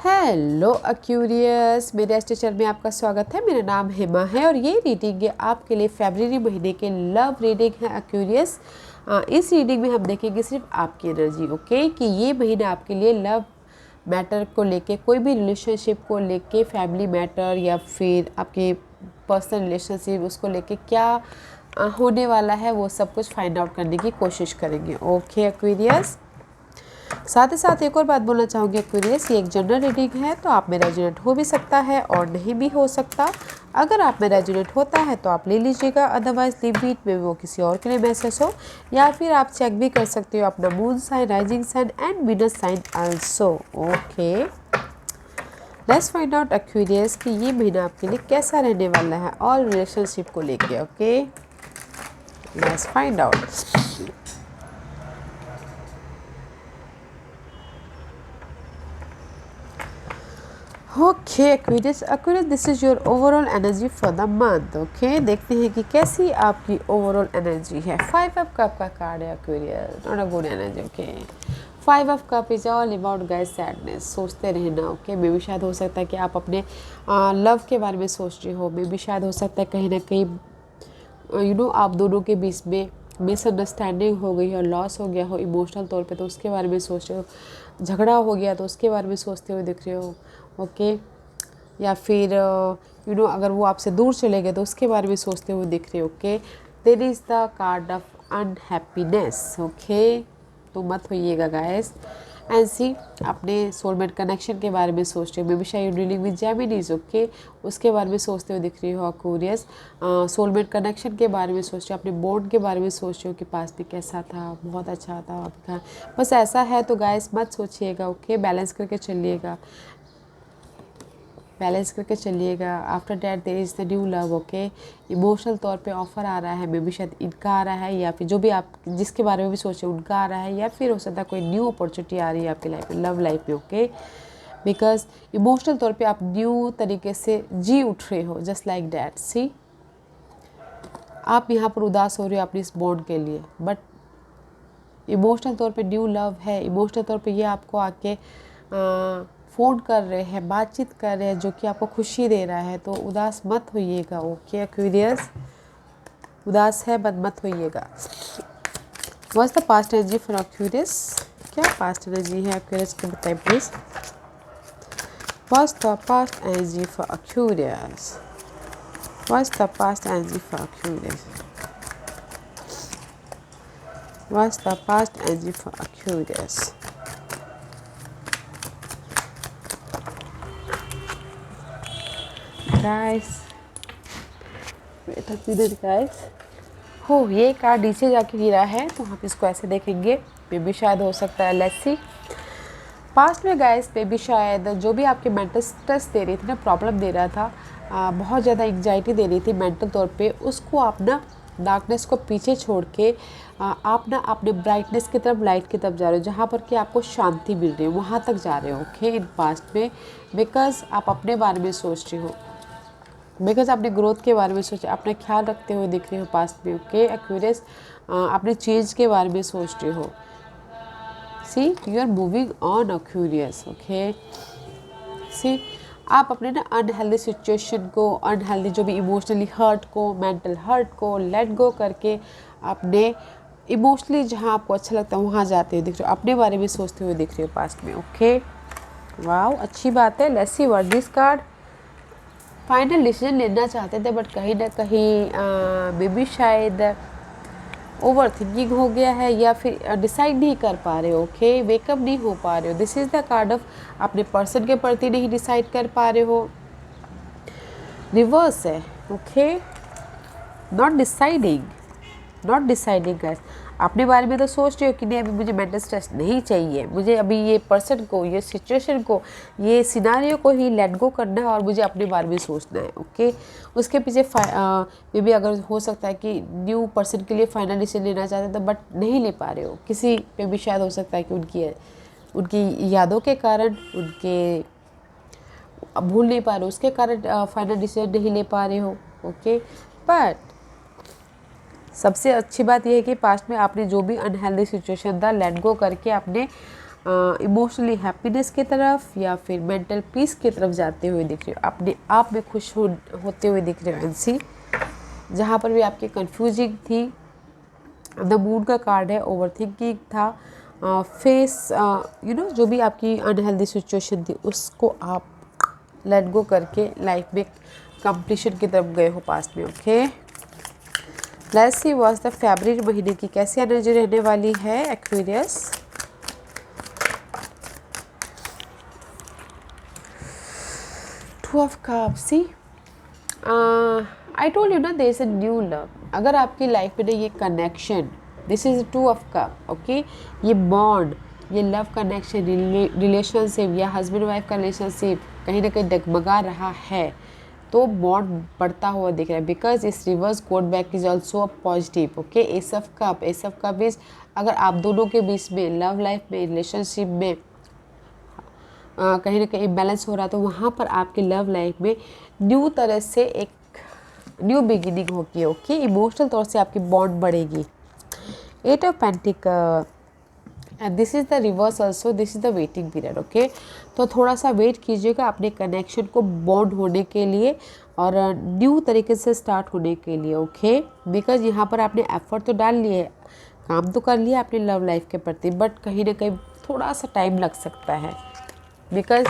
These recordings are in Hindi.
हेलो एक्यूरियस, मेरे इस टीचर में आपका स्वागत है। मेरा नाम हेमा है और ये रीडिंग है आपके लिए फरवरी महीने के लव रीडिंग है एक्यूरियस। इस रीडिंग में हम देखेंगे सिर्फ आपकी एनर्जी, ओके, कि ये महीना आपके लिए लव मैटर को लेके, कोई भी रिलेशनशिप को लेके, फैमिली मैटर या फिर आपके पर्सनल रिलेशनशिप उसको लेके क्या होने वाला है, वो सब कुछ फाइंड आउट करने की कोशिश करेंगे। ओके एक्वेरियस, साथ ही साथ एक और बात बोलना चाहूँगी एक्वेरियस, ये एक जनरल रीडिंग है, तो आप में रेजोनेट हो भी सकता है और नहीं भी हो सकता। अगर आप में रेजोनेट होता है तो आप ले लीजिएगा, अदरवाइज लीव इट, में वो किसी और के लिए मैसेज हो, या फिर आप चेक भी कर सकते हो अपना moon sign, rising sign and Venus sign also. Okay, let's find out Aquarius कि ये महीना आपके लिए कैसा रहने वाला है और रिलेशनशिप को लेके। Okay, let's find out. Okay Aquarius, this is your overall energy for the month. Okay, देखते हैं कि कैसी आपकी ओवरऑल एनर्जी है। 5 ऑफ कप का कार्ड है Aquarius, not a good energy. Okay, 5 of cup is all about guys sadness, सोचते रहना। ओके, मे भी शायद हो सकता है कि आप अपने लव के बारे में सोच रहे हो, मे भी शायद हो सकता है कहीं ना कहीं आप दोनों के बीच में मिसअंडरस्टैंडिंग हो गई हो, लॉस हो गया हो इमोशनल तौर पे, तो उसके बारे में सोच रहे हो, झगड़ा हो गया तो उसके बारे में सोचते हुए दिख रहे हो। ओके, या फिर अगर वो आपसे दूर चले गए तो उसके बारे में सोचते हुए दिख रहे हो। Okay, there is the card of unhappiness. Okay, तो मत होइएगा गाइस। एंड सी, अपने सोलमेट कनेक्शन के बारे में सोच रहे हो, मे बी शायद डीलिंग विद जेमिनीज। ओके, उसके बारे में सोचते हुए दिख रही हो एक्वेरियस। सोलमेट कनेक्शन के बारे में सोच रहे हो, अपने बॉन्ड के बारे में सोच रहे हो कि पास में कैसा था, बहुत अच्छा था आपका। बस ऐसा है तो गाइस मत सोचिएगा। ओके, बैलेंस करके चलिएगा, बैलेंस करके चलिएगा। After that there is the new love. Okay, emotional तौर पे ऑफर आ रहा है, मे बी शायद इनका आ रहा है, या फिर जो भी आप जिसके बारे में भी सोचे उनका आ रहा है, या फिर हो सकता है कोई न्यू अपॉर्चुनिटी आ रही है आपकी लाइफ में, लव लाइफ में। ओके, बिकॉज इमोशनल तौर पे आप न्यू तरीके से जी उठ रहे हो, जस्ट लाइक डैट। सी, आप यहाँ पर उदास हो रहे हो अपनी इस बॉन्ड के लिए, बट इमोशनल तौर पे न्यू लव है। इमोशनल तौर पे ये आपको आके फ़ोन कर रहे हैं, बातचीत कर रहे हैं, जो कि आपको खुशी दे रहा है, तो उदास मत होइएगा। ओके एक्वेरियस, उदास है मत होइएगा। What's the past energy for Aquarius, क्या पास्ट एनर्जी है एक्वेरियस के बताइए please. What's the past energy for Aquarius, what's the past energy for Aquarius, what's the past energy for Aquarius. Guys wait a minute guys, हो ये कार्ड नीचे जाके गिरा है तो हम इसको ऐसे देखेंगे, मे भी शायद हो सकता है। लेट्स सी, पास्ट में गाइस मे भी शायद जो भी आपके मेंटल स्ट्रेस दे रही थी ना, प्रॉब्लम दे रहा था, बहुत ज़्यादा एंग्जाइटी दे रही थी मेंटल तौर पे, उसको आप ना डार्कनेस को पीछे छोड़ के आप ना अपने ब्राइटनेस की तरफ, लाइट की तरफ जा रहे हो, जहाँ पर कि आपको शांति मिल रही है, वहाँ तक जा रहे हो। ओके, इन पास्ट में, बिकॉज आप अपने बारे में सोच रहे हो, बिकॉज अपने ग्रोथ के बारे में सोच, अपना ख्याल रखते हुए दिख रहे हो पास्ट में। ओके एक्वेरियस, अपने चेंज के बारे में सोच रहे हो। See, you are moving on Aquarius. Okay, see, आप अपने ना अनहेल्दी सिचुएशन को, अनहेल्दी जो भी इमोशनली हर्ट को, मेंटल हर्ट को लेट गो करके अपने इमोशनली जहाँ आपको अच्छा लगता है वहाँ जाते हुए दिख रहे हो, अपने बारे में सोचते हुए दिख रहे हो पास्ट में। ओके, वाओ, अच्छी बात है। Let's see what this card. Final decision लेना चाहते थे, बट कहीं ना कहीं मे बी शायद ओवर थिंकिंग हो गया है, या फिर डिसाइड नहीं कर पा रहे हो। ओके, वेकअप नहीं हो पा रहे हो। This is the card of अपने पर्सन के प्रति नहीं डिसाइड कर पा रहे हो, रिवर्स है। Okay, not deciding, not deciding guys. अपने बारे में तो सोच रहे हो कि नहीं, अभी मुझे मेंटल स्ट्रेस नहीं चाहिए, मुझे अभी ये पर्सन को, ये सिचुएशन को, ये सिनारियो को ही लेट गो करना है और मुझे अपने बारे में सोचना है। ओके, उसके पीछे मे भी अगर हो सकता है कि न्यू पर्सन के लिए फाइनल डिसीजन लेना चाहते तो, बट नहीं ले पा रहे हो। किसी पे भी शायद हो सकता है कि उनकी यादों के कारण, उनके भूल नहीं पा रहे हो, उसके कारण फाइनल डिसीजन नहीं ले पा रहे हो। ओके, बट सबसे अच्छी बात यह है कि पास्ट में आपने जो भी अनहेल्दी सिचुएशन था लेट गो करके अपने इमोशनली हैप्पीनेस की तरफ या फिर मेंटल पीस की तरफ जाते हुए दिख रहे हो, अपने आप में खुश होते हुए दिख रहे हो एनसी। जहाँ पर भी आपकी कंफ्यूजिंग थी, द मून का कार्ड है, ओवर थिंकिंग था, फेस जो भी आपकी अनहेल्दी सिचुएशन थी उसको आप लेट गो करके लाइफ में कंप्लीशन की तरफ गए हो पास्ट में। Okay, let's see what's the फरवरी महीने की कैसी एनर्जी रहने वाली है Aquarius. Two of cups, see I told you ना, there is a new love. अगर आपकी लाइफ में ये connection, this is two of cup, okay, ये बॉन्ड, ये लव कनेक्शन, रिलेशनशिप या हस्बैंड वाइफ का रिलेशनशिप कहीं ना कहीं डगमगा रहा है, तो बॉन्ड बढ़ता हुआ दिख रहा है। बिकॉज इस reverse code back is also positive. Okay, S of cup is, अगर आप दोनों के बीच में लव लाइफ में, रिलेशनशिप में कहीं ना कहीं इम्बैलेंस हो रहा है, तो वहाँ पर आपकी लव लाइफ में न्यू तरह से एक न्यू बिगिनिंग होगी। ओके, इमोशनल तौर से आपकी बॉन्ड बढ़ेगी। Eight of pentacle, this is the reverse also, this is the waiting period. Okay, तो थोड़ा सा वेट कीजिएगा अपने कनेक्शन को बॉन्ड होने के लिए और न्यू तरीके से स्टार्ट होने के लिए। ओके, बिकॉज यहाँ पर आपने एफर्ट तो डाल लिए, काम तो कर लिया अपनी लव लाइफ के प्रति, बट कहीं ना कहीं थोड़ा सा टाइम लग सकता है। बिकॉज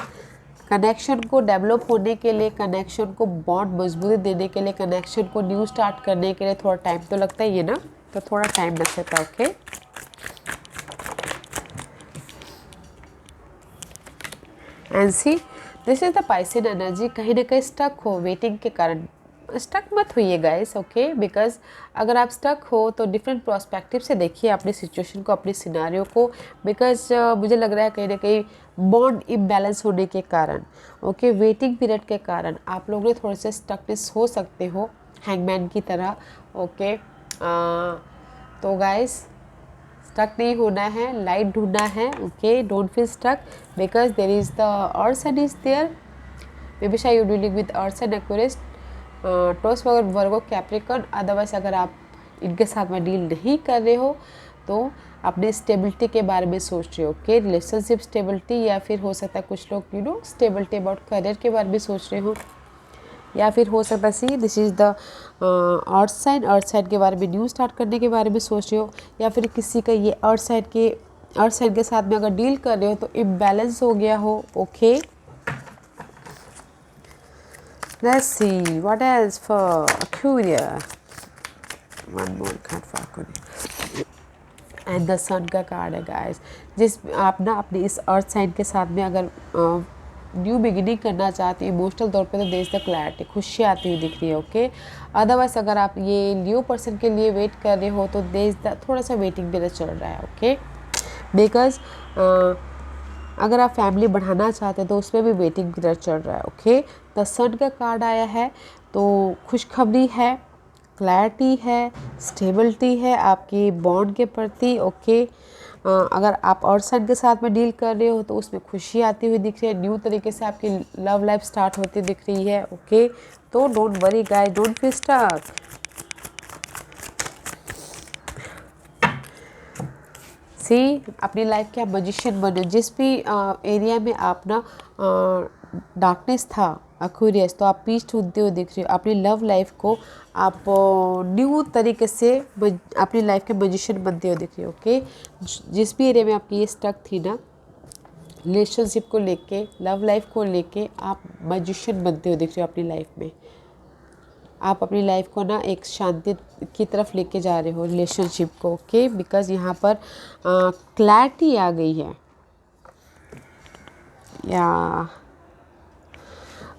कनेक्शन को डेवलप होने के लिए, कनेक्शन को बॉन्ड मजबूती देने के लिए, कनेक्शन को न्यू स्टार्ट करने के लिए थोड़ा टाइम तो लगता ही है ना, तो थोड़ा टाइम लग सकता है। Okay, and see this is the Piscean energy. कहीं ना कहीं स्टक हो वेटिंग के कारण, स्टक मत होइए गाइस। ओके, बिकॉज अगर आप स्टक हो तो डिफरेंट प्रोस्पेक्टिव से देखिए अपनी सिचुएशन को, अपनी सिनारियो को। बिकॉज मुझे लग रहा है कहीं ना कहीं बॉन्ड इम्बैलेंस होने के कारण, ओके, वेटिंग पीरियड के कारण आप लोग ने थोड़े से स्टकनेस हो सकते हो, हैंगमैन की तरह। ओके, तो गाइस स्टक नहीं होना है, लाइट ढूंढना है। Okay, don't feel stuck because there is the earth sun is there. Maybe शायद you dealing with earth sun Aquarius, Taurus वगैरह वर्गो कैप्रिकॉर्न। अदरवाइज अगर आप इनके साथ में डील नहीं कर रहे हो तो अपने स्टेबिलिटी के बारे में सोच रहे हो। ओके, रिलेशनशिप स्टेबिलिटी, या फिर हो सकता है कुछ लोग स्टेबिलिटी अबाउट करियर के बारे में सोच रहे हो, या फिर हो सकता है see this is the earth sign के बारे में न्यू स्टार्ट करने के बारे में सोच रहे हो, या फिर किसी का ये अर्थ साइन के साथ में अगर डील कर रहे हो तो इम्बैलेंस हो गया हो। Okay, let's see what else for Aquarius, one more card for Aquarius and the sun का कार्ड है गाइस। जिस आप ना अपने इस अर्थ साइन के साथ में अगर न्यू बिगिनिंग करना चाहते हो इमोशनल तौर पे, तो देश द क्लैरिटी, खुशी आती हुई दिख रही है। ओके, अदरवाइज अगर आप ये लियो पर्सन के लिए वेट कर रहे हो तो देश द थोड़ा सा वेटिंग पीरियड चल रहा है। ओके, बिकॉज अगर आप फैमिली बढ़ाना चाहते हैं तो उसमें भी वेटिंग पीरियड चल रहा है। ओके, द सन का कार्ड आया है, तो खुशखबरी है, क्लैरिटी है, स्टेबिलिटी है आपकी बॉन्ड के प्रति। ओके, अगर आप और सन के साथ में डील कर रहे हो तो उसमें खुशी आती हुई दिख रही है, न्यू तरीके से आपकी लव लाइफ स्टार्ट होती दिख रही है। ओके, तो don't worry guys, don't feel stuck. See अपनी लाइफ के आप मजिशियन बनो। जिस भी एरिया में आप ना डार्कनेस था एक्वेरियस, तो आप पीस ढूंढते हुए दिख रहे हो। अपनी लव लाइफ को आप न्यू तरीके से अपनी लाइफ के मजिशियन बनते हुए दिख रहे हो। ओके, जिस भी एरिया में आपकी ये स्टक थी ना रिलेशनशिप को लेके, लव लाइफ को लेके, आप मजिशियन बनते हुए दिख रहे हो अपनी लाइफ में। आप अपनी लाइफ को ना एक शांति की तरफ लेके जा रहे हो रिलेशनशिप को। ओके, बिकॉज यहाँ पर क्लैरिटी आ गई है। या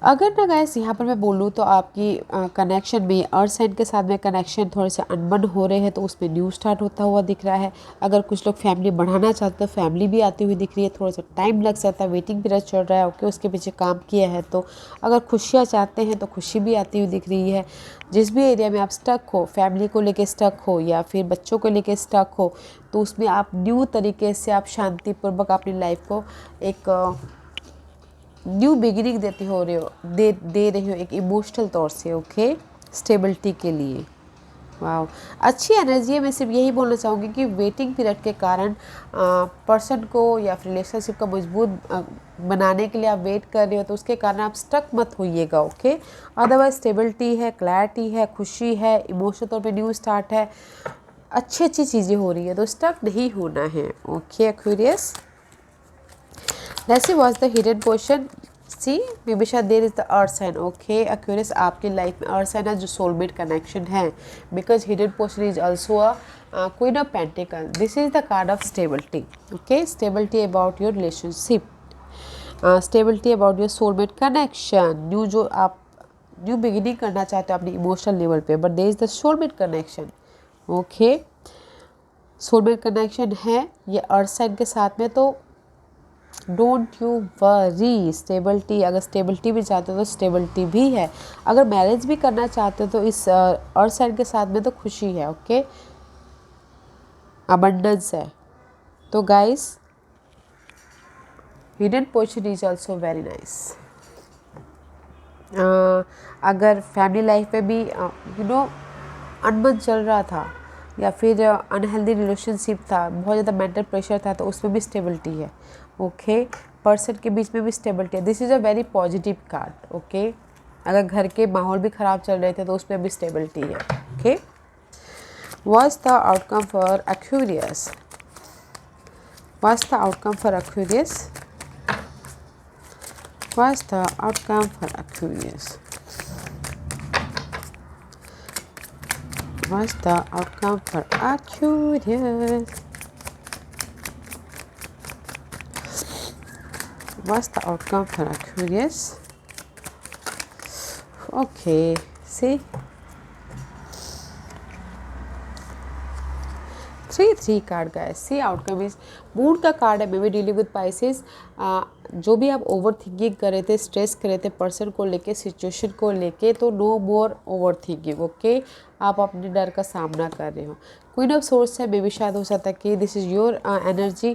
अगर ना गाइस यहाँ पर मैं बोलूँ तो आपकी कनेक्शन में अर्थ साइन के साथ में कनेक्शन थोड़े से अनबन हो रहे हैं, तो उसमें न्यू स्टार्ट होता हुआ दिख रहा है। अगर कुछ लोग फैमिली बढ़ाना चाहते हैं तो फैमिली भी आती हुई दिख रही है, थोड़ा सा टाइम लग सकता है, वेटिंग पीरियड चल रहा है। ओके, उसके पीछे काम किया है। तो अगर खुशियाँ चाहते हैं तो खुशी भी आती हुई दिख रही है। जिस भी एरिया में आप स्टक हो, फैमिली को लेके स्टक हो या फिर बच्चों को लेके स्टक हो, तो उसमें आप न्यू तरीके से आप शांतिपूर्वक अपनी लाइफ को एक न्यू बिगिनिंग दे रहे हो एक इमोशनल तौर से। ओके, स्टेबिलिटी के लिए। वाह, अच्छी एनर्जी है। मैं सिर्फ यही बोलना चाहूँगी कि वेटिंग पीरियड के कारण पर्सन को या फिर रिलेशनशिप को मजबूत बनाने के लिए आप वेट कर रहे हो, तो उसके कारण आप स्टक मत होइएगा, ओके। अदरवाइज स्टेबिलिटी है, क्लैरिटी है, खुशी है, इमोशनल तौर पे न्यू स्टार्ट है, अच्छी अच्छी चीज़ें हो रही है, तो स्टक नहीं होना है, okay Aquarius. Let's see what's the hidden question. See baby शायद there is the earth sign, okay Aquarius. आपकी लाइफ में अर्थ साइन है जो सोलमेट कनेक्शन है, because hidden portion is also a queen of pentacle. This is the card of stability, okay. Stability about your relationship, stability about your soulmate connection, new जो आप न्यू बिगिनिंग करना चाहते हो अपनी इमोशनल लेवल पे, but there is the soulmate connection, okay. Soulmate connection है ये अर्थ साइन के साथ में, तो डोंट यू वरी। स्टेबिलिटी, अगर स्टेबिलिटी भी चाहते हो तो स्टेबिलिटी भी है। अगर मैरिज भी करना चाहते हो तो इस अर्थ साइन के साथ में तो खुशी है, ओके, अबंडेंस है। तो guys hidden portion is also very nice. अगर फैमिली लाइफ में भी अनबन चल रहा था या फिर अनहेल्दी रिलेशनशिप था, बहुत ज़्यादा मेंटल प्रेशर था, तो उसमें भी स्टेबिलिटी है, ओके। पर्सन के बीच में भी स्टेबिलिटी है। This is a very positive card, okay. अगर घर के माहौल भी ख़राब चल रहे थे तो उसमें भी स्टेबिलिटी है, okay. What's the outcome for Aquarius? What's the outcome for Aquarius? What's the outcome for Aquarius? What's the outcome for Aquarius? What's the outcome for Aquarius? Okay, see? 3 card guys. See outcome is moon का कार्ड है, maybe dealing with Pisces. जो भी आप ओवर थिंकिंग कर रहे थे, स्ट्रेस कर रहे थे पर्सन को लेके, सिचुएशन को लेके, तो no more overthinking, okay. आप अपने डर का सामना कर रहे हो। क्वीन ऑफ सोर्स है, मे बी शायद हो सकता है कि दिस इज़ योर एनर्जी,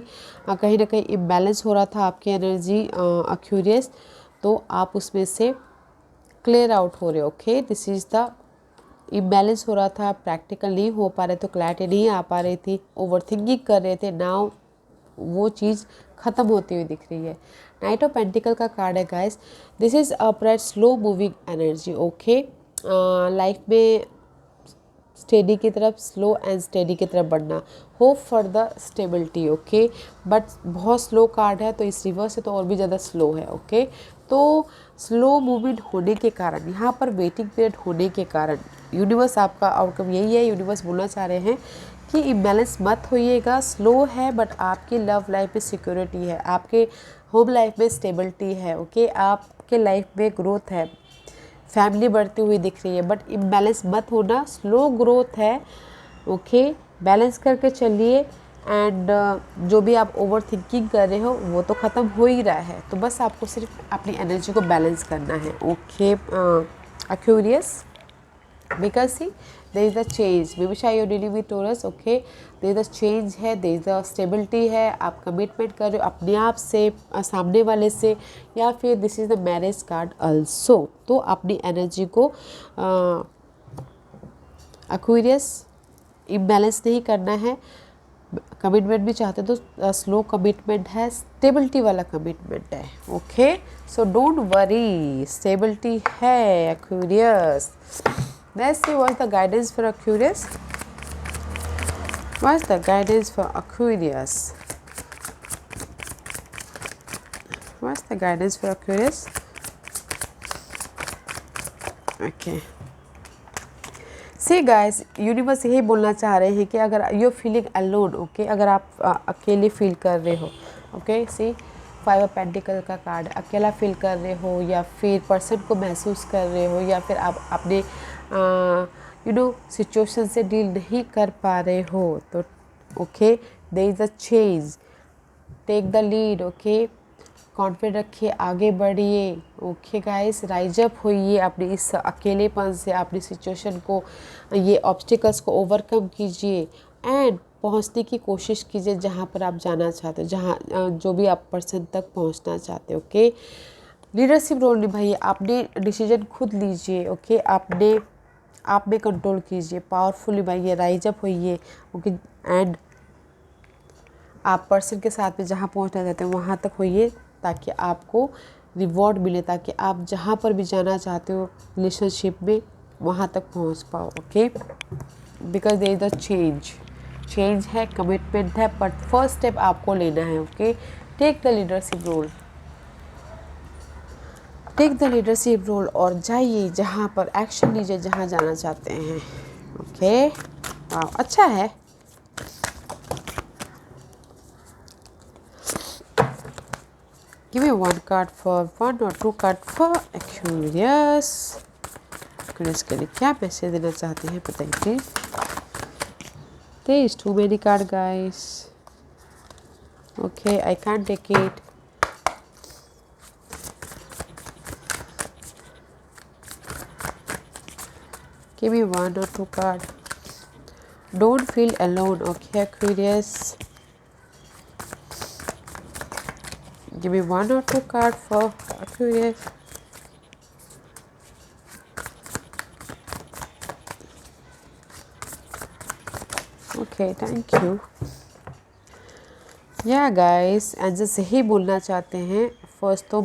कहीं ना कहीं इम्बैलेंस हो रहा था आपकी एनर्जी एक्वेरियस, तो आप उसमें से क्लियर आउट हो रहे हो, okay. This is the imbalance हो रहा था, प्रैक्टिकल नहीं हो पा रहे, तो क्लैरिटी नहीं आ पा रही थी, ओवर थिंकिंग कर रहे थे, नाउ वो चीज़ ख़त्म होती हुई दिख रही है। नाइट ऑफ पेंटिकल का कार्ड है guys. This is upright slow moving energy, okay. Life में स्टेडी की तरफ, स्लो एंड स्टेडी की तरफ बढ़ना, hope for the stability, okay. But बहुत स्लो कार्ड है, तो इस रिवर्स से तो और भी ज़्यादा स्लो है, ओके। तो स्लो मूवमेंट होने के कारण, यहाँ पर वेटिंग पीरियड होने के कारण, यूनिवर्स आपका आउटकम यही है। यूनिवर्स बोलना चाह रहे हैं कि इम्बैलेंस मत होइएगा, स्लो है बट आपकी लव लाइफ में सिक्योरिटी है, आपके होम लाइफ में स्टेबिलिटी है, ओके। आपके लाइफ में ग्रोथ है, फैमिली बढ़ती हुई दिख रही है, बट इम्बैलेंस मत होना, स्लो ग्रोथ है, ओके। बैलेंस करके चलिए, एंड जो भी आप ओवर थिंकिंग कर रहे हो वो तो ख़त्म हो ही रहा है, तो बस आपको सिर्फ अपनी एनर्जी को बैलेंस करना है, okay Aquarius. Because see there is the change, maybe शायद your dealing with Taurus, okay. There is the change है, देयर इज़ द स्टेबिलिटी है, आप कमिटमेंट कर रहे हो अपने आप से, सामने वाले से, या फिर this is the marriage card also. तो अपनी एनर्जी को एक्वेरियस इम्बैलेंस नहीं करना है। कमिटमेंट भी चाहते तो स्लो कमिटमेंट है, स्टेबिलिटी वाला कमिटमेंट है, okay. So don't worry, stability है Aquarius. Let's see what's the guidance for Aquarius. What's the guidance for Aquarius? What's the guidance for Aquarius? Okay. See guys, universe यही बोलना चाह रहे हैं कि अगर यू फीलिंग अलोन, ओके, अगर आप अकेले फील कर रहे हो, ओके। सी 5 ऑफ पेंटिकल का कार्ड, अकेला फील कर रहे हो या फिर पर्सन को महसूस कर रहे हो, या फिर आप अपने सिचुएशन से डील नहीं कर पा रहे हो, तो okay, there is a change, take the lead, okay. Confident रखिए, आगे बढ़िए, ओके गाइस। राइज अप होइए अपने इस अकेलेपन से, अपनी सिचुएशन को, ये ऑब्स्टिकल्स को ओवरकम कीजिए एंड पहुंचने की कोशिश कीजिए जहां पर आप जाना चाहते हो, जहां जो भी आप पर्सन तक पहुंचना चाहते हो, ओके। लीडरशिप रोल निभाइए, आपने डिसीजन खुद लीजिए, ओके। आपने आप में कंट्रोल कीजिए, पावरफुली बनिए, राइज अप होइए, ओके। एंड आप पर्सन के साथ में जहाँ पहुँचना चाहते हैं वहाँ तक होइए, ताकि आपको रिवॉर्ड मिले, ताकि आप जहाँ पर भी जाना चाहते हो रिलेशनशिप में वहाँ तक पहुँच पाओ, okay. Because there is the change है, कमिटमेंट है, बट फर्स्ट स्टेप आपको लेना है, okay. Take the leadership role, और जाइए जहाँ पर, एक्शन लीजिए जहाँ जाना चाहते हैं, ओके। अच्छा है। Give me one card for one or two card for Aquarius. Aquarius के लिए क्या मैसेज देना चाहते हैं बताइए। There is too many card, guys. Okay, I can't take it. Give me one or two card. Don't feel alone, okay, Aquarius. Give me one or two card for Aquarius. Okay, thank you. Yeah guys, angels यही बोलना चाहते हैं। फर्स्ट तो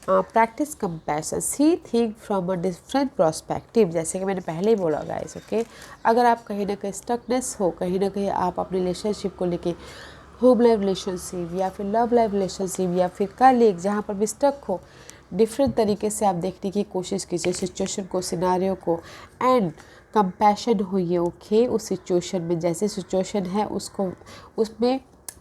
practice compassion, see think from a different perspective, जैसे कि मैंने पहले ही बोला गाइस, ओके। अगर आप कहीं ना कहीं स्टकनेस हो, कहीं ना कहीं आप अपने रिलेशनशिप को लेके, होम लाइफ रिलेशनशिप या फिर लव लाइफ रिलेशनशिप या फिर कलीग, जहाँ पर भी स्टक हो, डिफरेंट तरीके से आप देखने की कोशिश कीजिए सिचुएशन को, सिनारियो को, एंड कंपैशन होइए, ओके। उस सिचुएशन में जैसे सिचुएशन है उसको, उसमें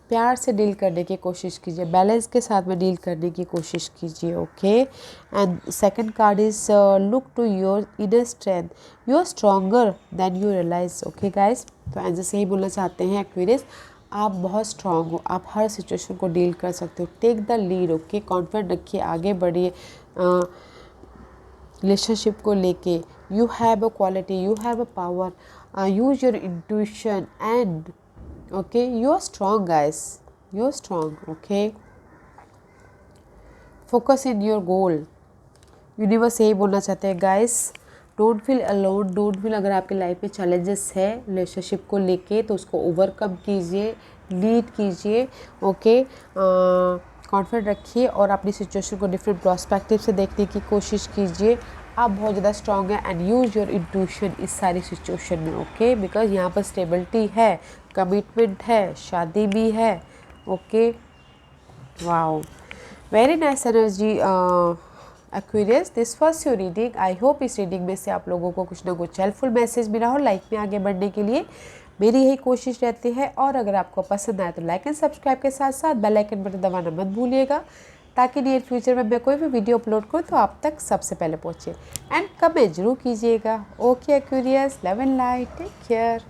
प्यार से डील करने की कोशिश कीजिए, बैलेंस के साथ में डील करने की कोशिश कीजिए, okay. And second card is look to your inner strength, you are stronger than you realise, okay guys. तो एंजल से ही बोलना चाहते हैं एक्वेरियस, आप बहुत स्ट्रॉन्ग हो, आप हर सिचुएशन को डील कर सकते हो। Take the lead, okay. Confident रखिए, आगे बढ़िए रिलेशनशिप को लेके। You have a quality, you have a power, use your intuition and okay, you are strong guys, you are strong, okay. focus in your goal. Universe यही बोलना चाहते हैं guys, don't feel alone, don't feel, अगर आपकी लाइफ में चैलेंजेस है रिलेशनशिप को लेके तो उसको ओवरकम कीजिए, लीड कीजिए, ओके। कॉन्फिडेंट रखिए और अपनी सिचुएशन को डिफरेंट पर्सपेक्टिव से देखने की कोशिश कीजिए। आप बहुत ज़्यादा स्ट्रॉन्ग है एंड यूज़ योर इंट्यूशन इस सारी सिचुएशन में, ओके। बिकॉज यहाँ पर स्टेबिलिटी है, कमिटमेंट है, शादी भी है, okay. Wow, very nice energy Aquarius. This was your reading. I hope इस रीडिंग में से आप लोगों को कुछ ना कुछ हेल्पफुल मैसेज मिला हो लाइफ में आगे बढ़ने के लिए। मेरी यही कोशिश रहती है, और अगर आपको पसंद आए तो लाइक एंड सब्सक्राइब के साथ साथ बेल आइकन बटन दबाना मत भूलिएगा, ताकि नियर फ्यूचर में मैं कोई भी वीडियो अपलोड करूँ तो आप तक सबसे पहले पहुँचे। एंड कमेंट जरूर कीजिएगा। Okay Aquarius, love and light, take care.